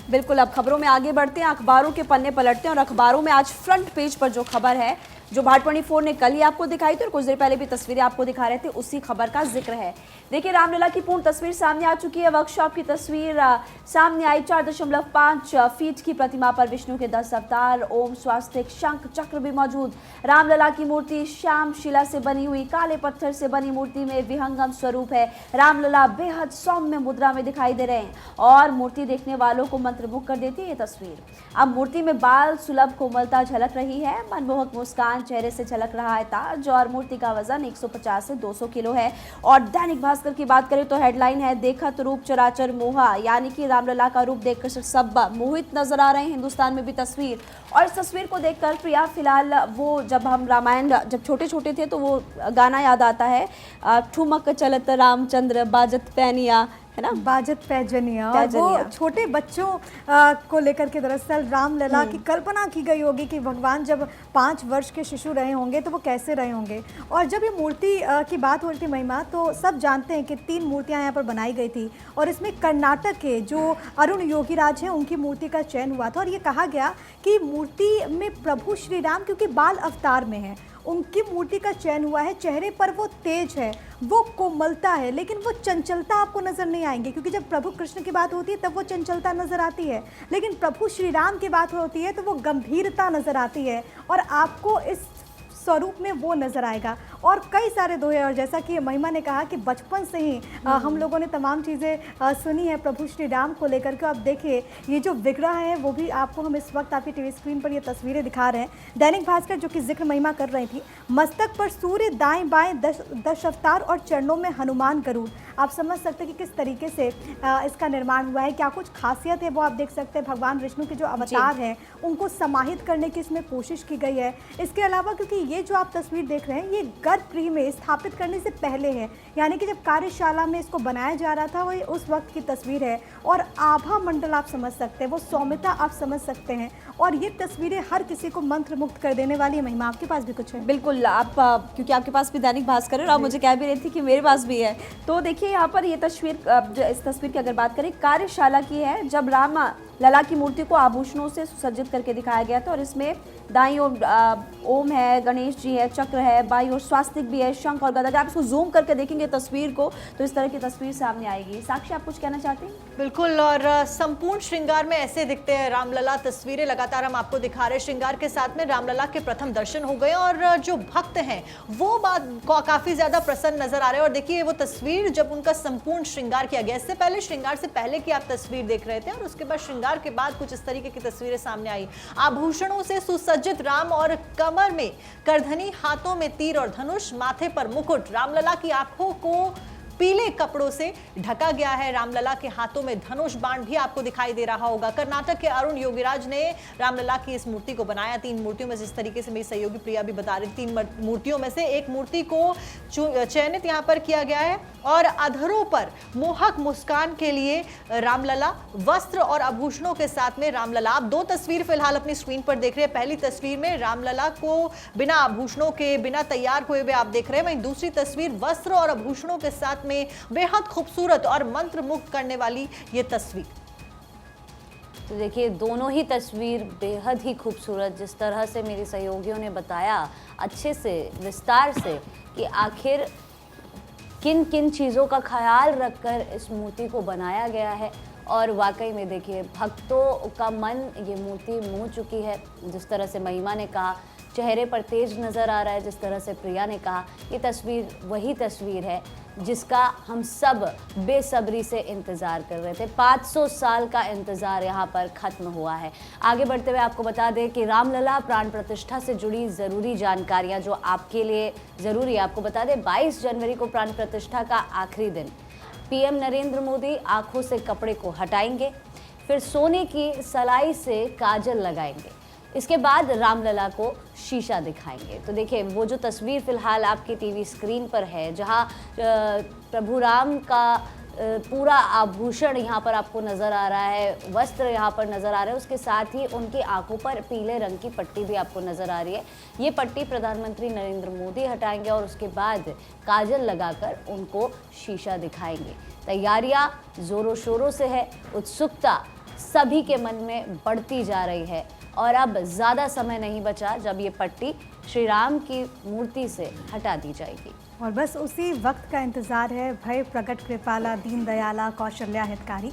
बिल्कुल, अब खबरों में आगे बढ़ते हैं, अखबारों के पन्ने पलटते हैं और अखबारों में आज फ्रंट पेज पर जो खबर है, जो भाट24 ने कल ही आपको दिखाई थी और कुछ देर पहले भी तस्वीरें आपको दिखा रहे थे, उसी खबर का जिक्र है। देखिए, रामलला की पूर्ण तस्वीर सामने आ चुकी है। वर्कशॉप की तस्वीर सामने आई। 4.5 फीट की प्रतिमा पर विष्णु के 10 अवतार, ओम, स्वास्तिक, शंख, चक्र भी मौजूद। रामलला की मूर्ति श्याम शिला से बनी हुई काले पत्थर से बनी मूर्ति में विहंगम स्वरूप है। रामलला बेहद सौम्य मुद्रा में दिखाई दे रहे हैं और मूर्ति देखने वालों को मंत्रमुग्ध कर देती है ये तस्वीर। अब मूर्ति में बाल सुलभ कोमलता झलक रही है, मनमोहक मुस्कान चेहरे से झलक रहा है ताज और मूर्ति का वजन 150 से 200 किलो है। और दैनिक भास्कर की बात करें तो हेडलाइन है, देखत रूप चराचर मोहा, यानी कि रामलला का रूप देखकर सब मोहित नजर आ रहे हैं। हिंदुस्तान में भी तस्वीर, और इस तस्वीर को देखकर प्रिया फिलहाल वो जब हम रामायण जब छोटे छोटे थे तो वो गाना याद आता है, ठुमक चलत रामचंद्र बाजत पैनिया, है ना, बाजत पैजनिया। और वो छोटे बच्चों को लेकर के दरअसल रामलला की कल्पना की गई होगी कि भगवान जब 5 वर्ष के शिशु रहे होंगे तो वो कैसे रहे होंगे। और जब ये मूर्ति की बात हो रही थी महिमा, तो सब जानते हैं कि 3 मूर्तियां यहाँ पर बनाई गई थी और इसमें कर्नाटक के जो अरुण योगीराज हैं उनकी मूर्ति का चयन हुआ था। और ये कहा गया कि मूर्ति में प्रभु श्री राम क्योंकि बाल अवतार में है, उनकी मूर्ति का चयन हुआ है। चेहरे पर वो तेज है, वो कोमलता है, लेकिन वो चंचलता आपको नजर नहीं आएंगे, क्योंकि जब प्रभु कृष्ण की बात होती है तब वो चंचलता नजर आती है, लेकिन प्रभु श्री राम की बात होती है तो वो गंभीरता नजर आती है और आपको इस स्वरूप में वो नजर आएगा। और कई सारे दोहे, और जैसा कि महिमा ने कहा कि बचपन से ही हम लोगों ने तमाम चीज़ें सुनी है प्रभु श्री राम को लेकर के। आप देखिए ये जो विग्रह है वो भी आपको हम इस वक्त आपकी टीवी स्क्रीन पर ये तस्वीरें दिखा रहे हैं। दैनिक भास्कर जो कि जिक्र महिमा कर रही थी, मस्तक पर सूर्य, दाएं बाएं 10 अवतार और चरणों में हनुमान गरुड़। आप समझ सकते हैं कि किस तरीके से इसका निर्माण हुआ है, क्या कुछ खासियत है वो आप देख सकते हैं। भगवान विष्णु के जो अवतार हैं उनको समाहित करने की इसमें कोशिश की गई है। इसके अलावा क्योंकि ये जो आप तस्वीर देख रहे हैं ये गर्भगृह में स्थापित करने से पहले है, यानी कि जब कार्यशाला में इसको बनाया जा रहा था वो उस वक्त की तस्वीर है। और आभा मंडल आप समझ सकते हैं, वो सौम्यता आप समझ सकते हैं, और ये तस्वीरें हर किसी को मंत्रमुग्ध कर देने वाली है। महिमा आपके पास भी कुछ है? बिल्कुल, आप क्योंकि आपके पास भी दैनिक भास्कर है और आप मुझे कह भी रही थी कि मेरे पास भी है, तो देखिए यहाँ पर ये तस्वीर, इस तस्वीर की अगर बात करें, कार्यशाला की है जब राम लला की मूर्ति को आभूषणों से सुसज्जित करके दिखाया गया था। और इसमें दाईं ओर ओम है, गणेश जी है, चक्र है, बाईं ओर स्वास्तिक भी है, शंख और गदा। आप इसको जूम करके देखेंगे तस्वीर को तो इस तरह की तस्वीर सामने आएगी। साक्षी, आप कुछ कहना चाहते हैं? बिल्कुल, और संपूर्ण श्रृंगार में ऐसे दिखते हैं रामलला। तस्वीरें लगातार हम आपको दिखा रहे हैं। श्रृंगार के साथ में रामलला के प्रथम दर्शन हो गए और जो भक्त हैं वो बात काफी ज्यादा प्रसन्न नजर आ रहे हैं। और देखिए वो तस्वीर जब उनका संपूर्ण श्रृंगार किया गया, इससे पहले श्रृंगार से पहले की आप तस्वीर देख रहे थे और उसके बाद श्रृंगार के बाद कुछ इस तरीके की तस्वीरें सामने आई। आभूषणों से सुसज्जित राम और कमर में करधनी, हाथों में तीर और धनुष, माथे पर मुकुट। रामलला की आंखों को पीले कपड़ों से ढका गया है। रामलला के हाथों में धनुष बाण भी आपको दिखाई दे रहा होगा। कर्नाटक के अरुण योगीराज ने रामलला की इस मूर्ति को बनाया। 3 मूर्तियों में, जिस तरीके से मेरी सहयोगी प्रिया भी बता रही, 3 मूर्तियों में से एक मूर्ति को चयनित यहाँ पर किया गया है। और अधरों पर मोहक मुस्कान के लिए रामलला, वस्त्र और आभूषणों के साथ में रामलला। आप 2 तस्वीर फिलहाल अपनी स्क्रीन पर देख रहे हैं। पहली तस्वीर में रामलला को बिना आभूषणों के, बिना तैयार हुए हुए आप देख रहे हैं। वहीं दूसरी तस्वीर वस्त्र और आभूषणों के साथ में बेहद खूबसूरत और मंत्रमुग्ध करने वाली ये तस्वीर। तो देखिए दोनों ही तस्वीर बेहद ही खूबसूरत, जिस तरह से मेरी सहयोगियों ने बताया अच्छे से, विस्तार से, कि आखिर किन किन चीज़ों का ख्याल रखकर इस मूर्ति को बनाया गया है। और वाकई में देखिए भक्तों का मन ये मूर्ति मोह चुकी है। जिस तरह से महिमा ने कहा, चेहरे पर तेज नज़र आ रहा है, जिस तरह से प्रिया ने कहा, ये तस्वीर वही तस्वीर है जिसका हम सब बेसब्री से इंतज़ार कर रहे थे। 500 साल का इंतज़ार यहाँ पर ख़त्म हुआ है। आगे बढ़ते हुए आपको बता दें कि रामलला प्राण प्रतिष्ठा से जुड़ी ज़रूरी जानकारियाँ जो आपके लिए ज़रूरी है। आपको बता दें 22 जनवरी को प्राण प्रतिष्ठा का आखिरी दिन। पीएम नरेंद्र मोदी आँखों से कपड़े को हटाएंगे, फिर सोने की सलाई से काजल लगाएंगे, इसके बाद रामलला को शीशा दिखाएंगे। तो देखिए वो जो तस्वीर फिलहाल आपकी टीवी स्क्रीन पर है, जहां प्रभु राम का पूरा आभूषण यहाँ पर आपको नज़र आ रहा है, वस्त्र यहाँ पर नज़र आ रहे हैं, उसके साथ ही उनकी आंखों पर पीले रंग की पट्टी भी आपको नज़र आ रही है। ये पट्टी प्रधानमंत्री नरेंद्र मोदी हटाएंगे और उसके बाद काजल लगाकर उनको शीशा दिखाएंगे। तैयारियाँ ज़ोरों शोरों से है, उत्सुकता सभी के मन में बढ़ती जा रही है और अब ज़्यादा समय नहीं बचा जब ये पट्टी श्री राम की मूर्ति से हटा दी जाएगी। और बस उसी वक्त का इंतजार है। भय प्रकट कृपाला दीन दयाला कौशल्या हितकारी।